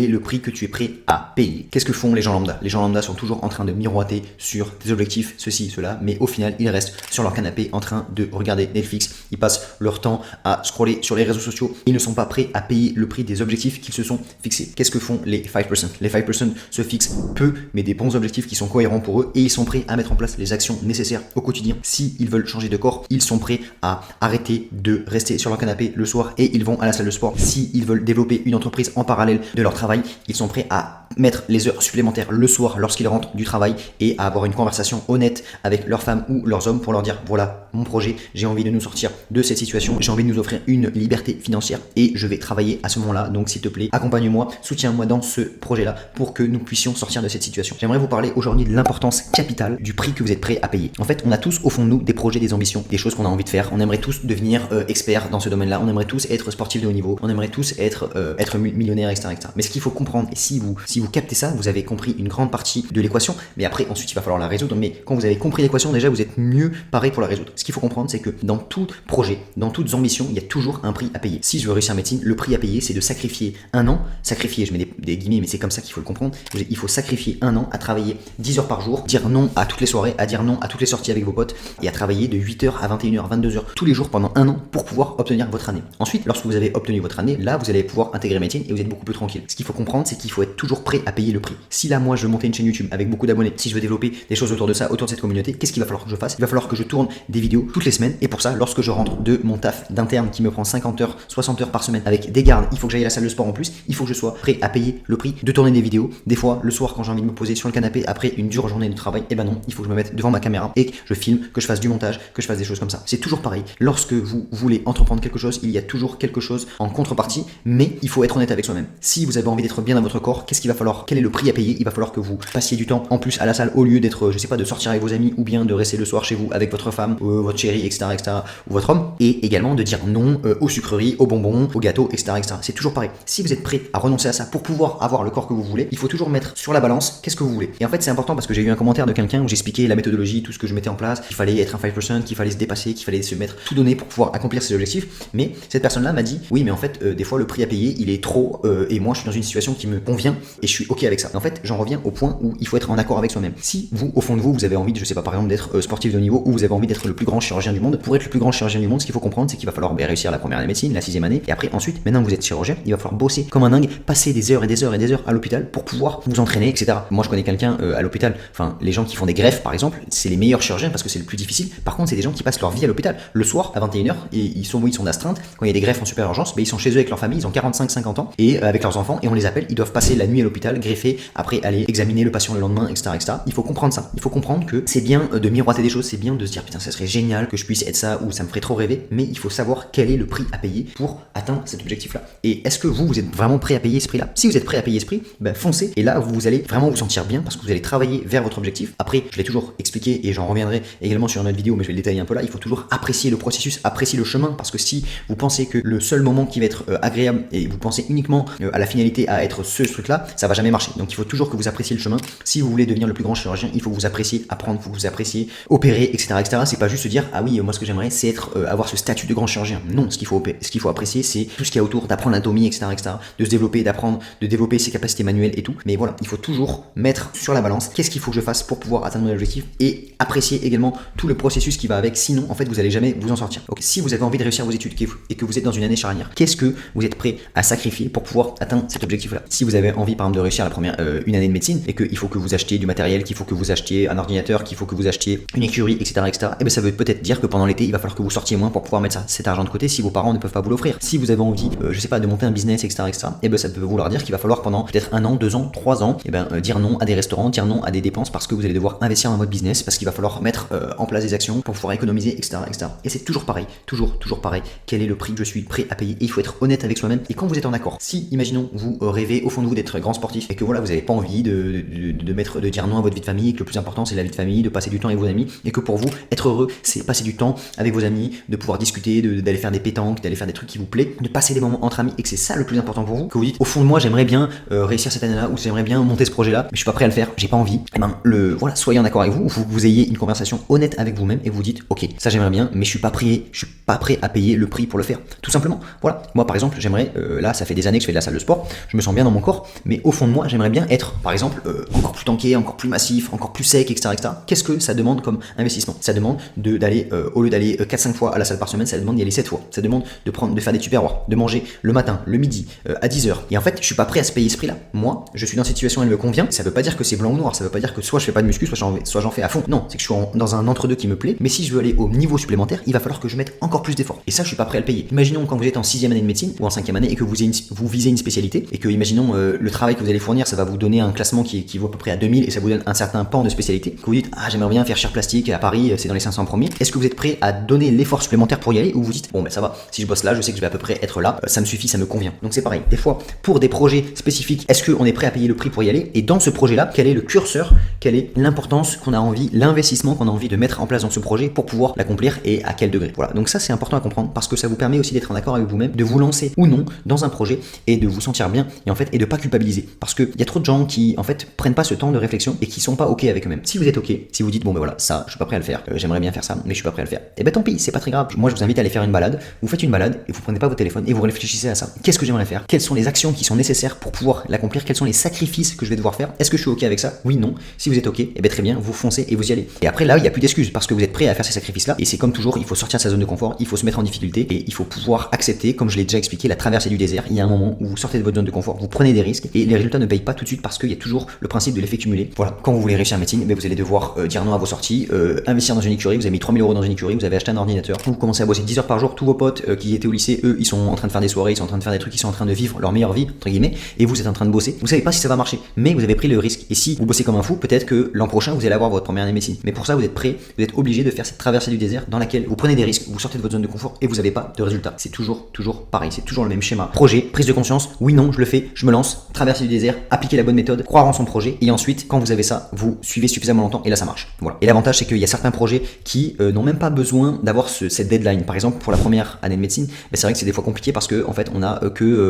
est le prix que tu es prêt à payer. Qu'est-ce que font les gens lambda? Les gens lambda sont toujours en train de miroiter sur des objectifs, ceci, cela, mais au final, ils restent sur leur canapé en train de regarder Netflix. Ils passent leur temps à scroller sur les réseaux sociaux. Ils ne sont pas prêts à payer le prix des objectifs qu'ils se sont fixés. Qu'est-ce que font les 5%? Les 5% se fixent peu, mais des bons objectifs qui sont cohérents pour eux et ils sont prêts à mettre en place les actions nécessaires au quotidien. S'ils veulent changer de corps, ils sont prêts à arrêter de rester sur leur canapé le soir et ils vont à la salle de sport. S'ils veulent développer une entreprise en parallèle de leur travail, ils sont prêts à mettre les heures supplémentaires le soir lorsqu'ils rentrent du travail et à avoir une conversation honnête avec leur femme ou leurs hommes pour leur dire voilà mon projet, j'ai envie de nous sortir de cette situation, j'ai envie de nous offrir une liberté financière et je vais travailler à ce moment-là, donc s'il te plaît accompagne-moi, soutiens-moi dans ce projet-là pour que nous puissions sortir de cette situation. J'aimerais vous parler aujourd'hui de l'importance capitale du prix que vous êtes prêt à payer. En fait, on a tous au fond de nous des projets, des ambitions, des choses qu'on a envie de faire, on aimerait tous devenir experts dans ce domaine-là, on aimerait tous être sportifs de haut niveau, on aimerait tous être millionnaires, etc., etc. Mais ce qu'il faut comprendre, et si vous captez ça, vous avez compris une grande partie de l'équation, mais après ensuite il va falloir la résoudre, mais quand vous avez compris l'équation, déjà vous êtes mieux paré pour la résoudre. Ce qu'il faut comprendre, c'est que dans tout projet, dans toutes ambitions, il y a toujours un prix à payer. Si je veux réussir en médecine, le prix à payer, c'est de sacrifier un an, je mets des guillemets, mais c'est comme ça qu'il faut le comprendre, il faut sacrifier un an à travailler 10 heures par jour, dire non à toutes les soirées, à dire non à toutes les sorties avec vos potes, et à travailler de 8h à 21h, 22h tous les jours pendant un an pour pouvoir obtenir votre année. Ensuite, lorsque vous avez obtenu votre année, là, vous allez pouvoir intégrer médecine et vous êtes beaucoup plus tranquille. Ce qu'il faut comprendre, c'est qu'il faut être toujours prêt à payer le prix. Si là, moi, je veux monter une chaîne YouTube avec beaucoup d'abonnés, si je veux développer des choses autour de ça, autour de cette communauté, qu'est-ce qu'il va falloir que je fasse? Il va falloir que je tourne des vidéos toutes les semaines, et pour ça, lorsque je rentre de mon taf d'interne qui me prend 50 heures, 60 heures par semaine avec des gardes, il faut que j'aille à la salle de sport en plus, il faut que je sois prêt à payer le prix de tourner des vidéos. Des fois, le soir, quand j'ai envie de me poser sur le canapé après une dure journée de travail, eh ben non, il faut que je me mette devant ma caméra et que je filme, que je fasse du montage, que je fasse des choses comme ça. C'est toujours pareil. Lorsque vous voulez entreprendre quelque chose, il y a toujours quelque chose en contrepartie, mais il faut être honnête avec soi-même. Si vous avez envie d'être bien dans votre corps, qu'est-ce qu'il va falloir? Quel est le prix à payer? Il va falloir que vous passiez du temps en plus à la salle au lieu d'être, je sais pas, de sortir avec vos amis ou bien de rester le soir chez vous avec votre femme, votre chérie, etc., etc., ou votre homme, et également de dire non aux sucreries, aux bonbons, aux gâteaux, etc., etc. C'est toujours pareil. Si vous êtes prêt à renoncer à ça pour pouvoir avoir le corps que vous voulez, il faut toujours mettre sur la balance qu'est-ce que vous voulez. Et en fait, c'est important parce que j'ai eu un commentaire de quelqu'un où j'expliquais la méthodologie, tout ce que je mettais en place, qu'il fallait être un 5%, qu'il fallait se dépasser, qu'il fallait se mettre tout donner pour pouvoir accomplir ses objectifs. Mais cette personne-là m'a dit oui, mais en fait, des fois le prix à payer il est trop et moi je suis dans une situation qui me convient et je suis ok avec ça. Et en fait, j'en reviens au point où il faut être en accord avec soi-même. Si vous, au fond de vous, vous avez envie, je sais pas, par exemple, d'être sportif de haut niveau ou vous avez envie d'être le plus grand chirurgien du monde, pour être le plus grand chirurgien du monde, ce qu'il faut comprendre, c'est qu'il va falloir réussir la première année de médecine, la 6e année, et après ensuite, maintenant que vous êtes chirurgien, il va falloir bosser comme un dingue, passer des heures et des heures et des heures à l'hôpital pour pouvoir vous entraîner, etc. Moi, je connais quelqu'un à l'hôpital, enfin, les gens qui font des greffes, par exemple, c'est les meilleurs chirurgiens parce que c'est le plus difficile. Par contre, c'est des gens qui passent leur vie à l'hôpital le soir à 21h et ils sont d'astreinte. Quand il y a des greffes en super urgence, mais ils sont chez eux avec leur famille, ils ont 45-50 ans et avec leurs enfants et on les appelle, ils doivent passer la nuit à l'hôpital, greffer, après aller examiner le patient le lendemain, etc., etc. Il faut comprendre ça. Il faut comprendre que c'est bien de miroiter des choses, c'est bien de se dire putain, ça serait génial que je puisse être ça ou ça me ferait trop rêver, mais il faut savoir quel est le prix à payer pour atteindre cet objectif-là. Et est-ce que vous êtes vraiment prêt à payer ce prix-là? Si vous êtes prêt à payer ce prix, ben foncez et là vous allez vraiment vous sentir bien parce que vous allez travailler vers votre objectif. Après, je l'ai toujours expliqué et j'en reviendrai également sur une autre vidéo, mais je vais le détailler un peu là. Il faut toujours apprécier le processus, apprécier le chemin parce que si vous pensez que le seul moment qui va être agréable et vous pensez uniquement à la finalité à être ce truc-là, ça va jamais marcher. Donc il faut toujours que vous appréciez le chemin. Si vous voulez devenir le plus grand chirurgien, il faut que vous appréciez apprendre, il faut que vous appréciez opérer, etc., etc. C'est pas juste se dire ah oui, moi ce que j'aimerais c'est être avoir ce statut de grand chirurgien. Non, ce qu'il faut apprécier c'est tout ce qu'il y a autour, d'apprendre l'anatomie, etc., etc., de se développer, d'apprendre, de développer ses capacités manuelles et tout. Mais voilà, il faut toujours mettre sur la balance qu'est-ce qu'il faut que je fasse pour pouvoir atteindre mon objectif et apprécier également tout le processus qui va avec. Sinon, en fait, vous allez jamais vous en sortir. Donc, si vous avez envie de réussir vos études et que vous êtes dans une année charnière, qu'est-ce que vous êtes prêt à sacrifier pour pouvoir atteindre cet objectif-là? Si vous avez envie, par exemple, de réussir la première une année de médecine et qu'il faut que vous achetiez du matériel, qu'il faut que vous achetiez un ordinateur, qu'il faut que vous achetiez une écurie, etc., etc., et bien ça veut peut-être dire que pendant l'été, il va falloir que vous sortiez moins pour pouvoir mettre cet argent de côté si vos parents ne peuvent pas vous l'offrir. Si vous avez envie, je sais pas, de monter un business, etc., etc., et bien ça peut vouloir dire qu'il va falloir pendant peut-être 1 an, 2 ans, 3 ans, et ben dire non à des restaurants, dire non à des dépenses parce que vous allez devoir investir dans votre business, parce qu'il va falloir mettre en place des actions pour pouvoir économiser, etc., etc. Et c'est toujours pareil, toujours pareil. Quel est le prix que je suis prêt à payer? Et il faut être honnête avec soi-même. Et quand vous êtes en accord, si imaginons vous rêvez au fond de vous d'être grand sportif et que voilà vous n'avez pas envie de dire non à votre vie de famille, et que le plus important c'est la vie de famille, de passer du temps avec vos amis, et que pour vous être heureux c'est passer du temps avec vos amis, de pouvoir discuter, d'aller faire des pétanques, d'aller faire des trucs qui vous plaît, de passer des moments entre amis, et que c'est ça le plus important pour vous, que vous dites au fond de moi j'aimerais bien réussir cette année-là ou j'aimerais bien monter ce projet-là, mais je suis pas prêt à le faire, j'ai pas envie. Et ben voilà, soyez en accord avec vous, vous ayez une conversation honnête avec vous-même et vous dites ok, ça j'aimerais bien, mais je suis pas prêt à payer le prix pour le faire. Tout simplement. Voilà. Moi par exemple, j'aimerais là ça fait des années que je fais de la salle de sport, je me sens bien dans mon corps, mais au fond de moi, j'aimerais bien être, par exemple, encore plus tanké, encore plus massif, encore plus sec, etc. etc. Qu'est-ce que ça demande comme investissement? Ça demande d'aller, au lieu d'aller 4-5 fois à la salle par semaine, ça demande d'y aller 7 fois. Ça demande de faire des tupperwares, de manger le matin, le midi, à 10h. Et en fait, je suis pas prêt à se payer ce prix-là. Moi, je suis dans cette situation, elle me convient. Ça veut pas dire que c'est blanc ou noir, ça veut pas dire que soit je fais pas de muscu, soit j'en fais à fond. Non, c'est que je suis dans un entre-deux qui me plaît, mais si je veux aller au niveau supplémentaire, il va falloir que je mette encore plus d'efforts. Et ça, je suis pas prêt à le payer. Imaginons quand vous êtes en 6e année de médecine ou en 5e année et que vous visez une spécialité et que, imaginons, le travail que vous allez fournir, ça va vous donner un classement qui vaut à peu près à 2000 et ça vous donne un certain pan de spécialité. Que vous dites, ah, j'aimerais bien faire chirurgie plastique à Paris, c'est dans les 500 premiers. Est-ce que vous êtes prêt à donner l'effort supplémentaire pour y aller ou vous dites, bon, ben ça va, si je bosse là, je sais que je vais à peu près être là, ça me suffit, ça me convient. Donc c'est pareil. Des fois, pour des projets spécifiques, est-ce qu'on est prêt à payer le prix pour y aller? Et dans ce projet-là, quel est le curseur, quelle est l'importance qu'on a envie, l'investissement qu'on a envie de mettre en place dans ce projet pour pouvoir l'accomplir et à quel degré? Voilà. Donc ça, c'est important à comprendre parce que ça vous permet aussi d'être en accord avec vous-même, de vous lancer ou non dans un projet et de vous sentir bien et de pas culpabiliser. Parce qu'il y a trop de gens qui, prennent pas ce temps de réflexion et qui sont pas OK avec eux-mêmes. Si vous êtes OK, si vous dites, bon ben voilà, ça, je suis pas prêt à le faire, j'aimerais bien faire ça, mais je suis pas prêt à le faire, et ben tant pis, c'est pas très grave. Moi, je vous invite à aller faire une balade. Vous faites une balade et vous prenez pas votre téléphone et vous réfléchissez à ça. Qu'est-ce que j'aimerais faire? Quelles sont les actions qui sont nécessaires pour pouvoir l'accomplir? Quels sont les sacrifices que je vais devoir faire? Est-ce que je suis OK avec ça? Oui, non. Si vous êtes OK, et ben très bien, vous foncez et vous y allez. Et après là, il n'y a plus d'excuses parce que vous êtes prêt à faire ces sacrifices-là. Et c'est comme toujours, il faut sortir de sa zone de confort, il faut se mettre en difficulté et il faut pouvoir accepter, comme je l'ai déjà expliqué, la traversée du désert. Il y a un moment où vous sortez de votre zone de confort, vous prenez des risques et les résultats ne payent pas tout de suite parce qu'il y a toujours le principe de l'effet cumulé. Voilà, quand vous voulez réussir en médecine, ben vous allez devoir dire non à vos sorties, investir dans une écurie, vous avez mis 3000 € dans une écurie, vous avez acheté un ordinateur, vous commencez à bosser 10 heures par jour, tous vos potes qui étaient au lycée, eux, ils sont en train de faire des soirées, ils sont en train de faire des trucs, ils sont en train de vivre leur meilleure vie, entre guillemets, et vous êtes en train de bosser. Vous savez pas si ça va marcher, mais vous avez pris le risque. Et si vous bossez comme un fou, peut-être que l'an prochain, vous allez avoir votre première année de médecine. Mais pour ça, vous êtes prêt, vous êtes obligé de faire cette traversée du désert dans laquelle vous prenez des risques, vous sortez de votre zone de confort et vous n'avez pas de résultat. C'est toujours pareil, c'est toujours le même schéma. Projet, prise de conscience, oui, non, je le fais, je me lance, traverser du désert, appliquer la bonne méthode, croire en son projet, et ensuite, quand vous avez ça, vous suivez suffisamment longtemps et là ça marche. Voilà. Et l'avantage, c'est qu'il y a certains projets qui n'ont même pas besoin d'avoir cette deadline. Par exemple, pour la première année de médecine, c'est vrai que c'est des fois compliqué parce que en fait, on a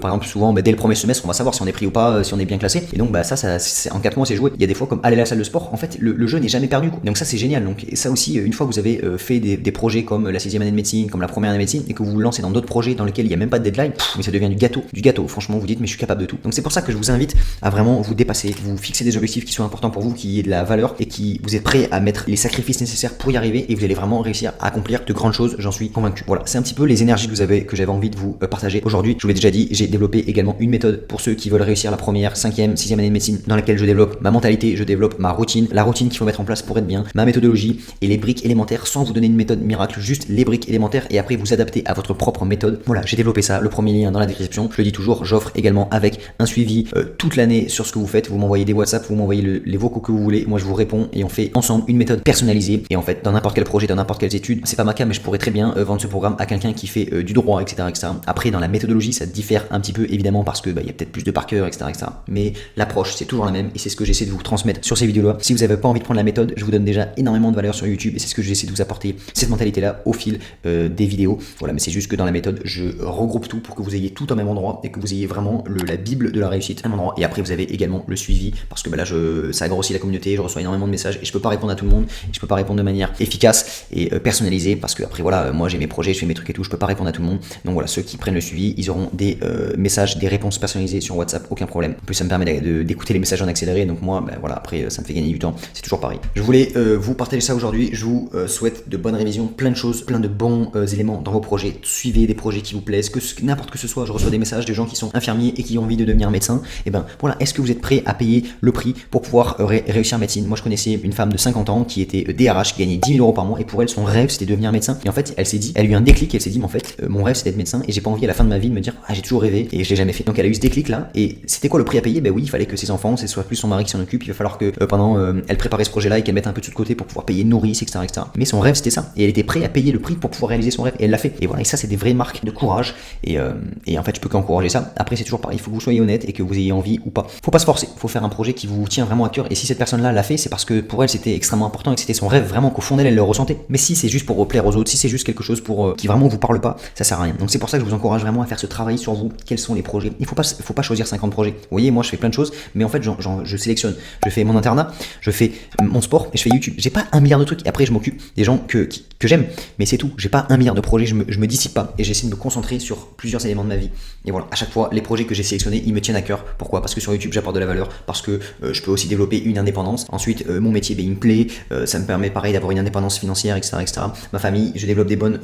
par exemple, souvent, dès le premier semestre, on va savoir si on est pris ou pas, si on est bien classé. Et donc, en 4 mois, c'est joué. Il y a des fois comme aller à la salle de sport. En fait, le jeu n'est jamais perdu, quoi. Donc ça, c'est génial. Donc et ça aussi, une fois que vous avez fait des projets comme la 6e année de médecine, comme la première année de médecine, et que vous vous lancez dans d'autres projets dans lesquels il n'y a même pas de deadline, mais ça devient du gâteau. Franchement, vous dites, mais je suis capable de tout. Donc c'est pour ça que je vous invite à vraiment vous dépasser, vous fixer des objectifs qui sont importants pour vous, qui aient de la valeur et qui vous êtes prêt à mettre les sacrifices nécessaires pour y arriver et vous allez vraiment réussir à accomplir de grandes choses, j'en suis convaincu. Voilà, c'est un petit peu les énergies que j'avais envie de vous partager aujourd'hui. Je vous l'ai déjà dit, j'ai développé également une méthode pour ceux qui veulent réussir la première, 5e, 6e année de médecine, dans laquelle je développe ma mentalité, je développe ma routine, la routine qu'il faut mettre en place pour être bien, ma méthodologie et les briques élémentaires sans vous donner une méthode miracle, juste les briques élémentaires et après vous adapter à votre propre méthode. Voilà, j'ai développé ça, le premier lien dans la description. Je le dis toujours, j'offre également avec un suivi toute l'année sur ce que vous faites. Vous m'envoyez des WhatsApp, vous m'envoyez les vocaux que vous voulez, moi je vous réponds et on fait ensemble une méthode personnalisée. Et en fait, dans n'importe quel projet, dans n'importe quelle étude, c'est pas ma cas, mais je pourrais très bien vendre ce programme à quelqu'un qui fait du droit, etc., etc. Après, dans la méthodologie, ça diffère un petit peu évidemment parce que il y a peut-être plus de par cœur, etc., etc. Mais l'approche, c'est toujours la même et c'est ce que j'essaie de vous transmettre sur ces vidéos-là. Si vous n'avez pas envie de prendre la méthode, je vous donne déjà énormément de valeur sur YouTube et c'est ce que j'essaie de vous apporter, cette mentalité-là au fil des vidéos. Voilà, mais c'est juste que dans la méthode, je regroupe tout pour que vous ayez tout au même endroit et que vous ayez vraiment la bible de la réussite à un endroit. Et après, vous avez également le suivi parce que là, ça grossit la communauté, je reçois énormément de messages et je peux pas répondre à tout le monde, et je peux pas répondre de manière efficace et personnalisée parce que après voilà, moi j'ai mes projets, je fais mes trucs et tout, je peux pas répondre à tout le monde. Donc voilà, ceux qui prennent le suivi, ils auront des messages, des réponses personnalisées sur WhatsApp, aucun problème. En plus, ça me permet d'écouter les messages en accéléré, donc moi, voilà, après ça me fait gagner du temps, c'est toujours pareil. Je voulais vous partager ça aujourd'hui, je vous souhaite de bonnes révisions, plein de choses, plein de bons éléments dans vos projets. Suivez des projets qui vous plaisent, n'importe que ce soit. Je reçois des messages de gens qui sont infirmiers et qui ont envie de devenir médecin. Et ben voilà, est-ce que vous êtes prêt à payer le prix pour pouvoir réussir en médecine? Moi, je connaissais une femme de 50 ans qui était DRH, qui gagnait 10 000 € par mois et pour elle, son rêve c'était de devenir médecin. Et en fait, elle a eu un déclic, elle s'est dit, mais en fait, mon rêve c'était d'être médecin et j'ai pas envie à la fin de ma vie de me dire, ah, j'ai toujours rêvé et je l'ai jamais fait. Donc elle a eu ce déclic là et c'était quoi le prix à payer? Ben oui, il fallait que ses enfants, ce soit plus son mari qui s'en occupe, il va falloir que pendant elle préparait ce projet là et qu'elle mette un peu de sous de côté pour pouvoir payer une nourrice, etc., etc. Mais son rêve c'était ça et elle était prête à payer le prix pour pouvoir réaliser son rêve et elle l'a fait. Et voilà, et ça c'est des vraies marques de courage et en fait je peux qu'encourager ça. Après c'est toujours pareil, il faut que vous soyez honnête et que vous ayez envie ou pas. Faut pas se forcer, faut faire un projet qui vous tient vraiment à cœur et si cette personne là l'a fait, c'est parce que pour elle c'était extrêmement important et que c'était son rêve vraiment qu'au fond d'elle elle le ressentait. Mais si c'est juste pour plaire aux autres, si c'est juste quelque chose pour qui vraiment vous parle pas, ça sert à rien. Donc c'est pour ça que je vous encourage vraiment à faire ce travail sur vous. Quels sont les projets? Il faut pas choisir 50 projets. Vous voyez, moi je fais plein de choses, mais en fait je sélectionne. Je fais mon internat, je fais mon sport et je fais YouTube. J'ai pas un milliard de trucs. Et après je m'occupe des gens que j'aime, mais c'est tout. J'ai pas un milliard de projets. Je me dissipe pas et j'essaie de me concentrer sur plusieurs éléments de ma vie. Et voilà, à chaque fois les projets que j'ai sélectionnés, ils me tiennent à cœur. Pourquoi? Parce que sur YouTube, j'apporte de la valeur, parce que je peux aussi développer une indépendance. Ensuite, mon métier, il me plaît, ça me permet pareil d'avoir une indépendance financière, etc., etc. Ma famille, je développe des bonnes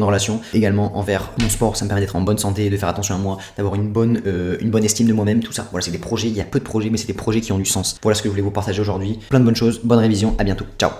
relations. Également envers mon sport, ça me permet d'être en bonne santé, de faire attention à moi, d'avoir une bonne estime de moi-même, tout ça. Voilà, c'est des projets, il y a peu de projets, mais c'est des projets qui ont du sens. Voilà ce que je voulais vous partager aujourd'hui. Plein de bonnes choses, bonne révision, à bientôt. Ciao.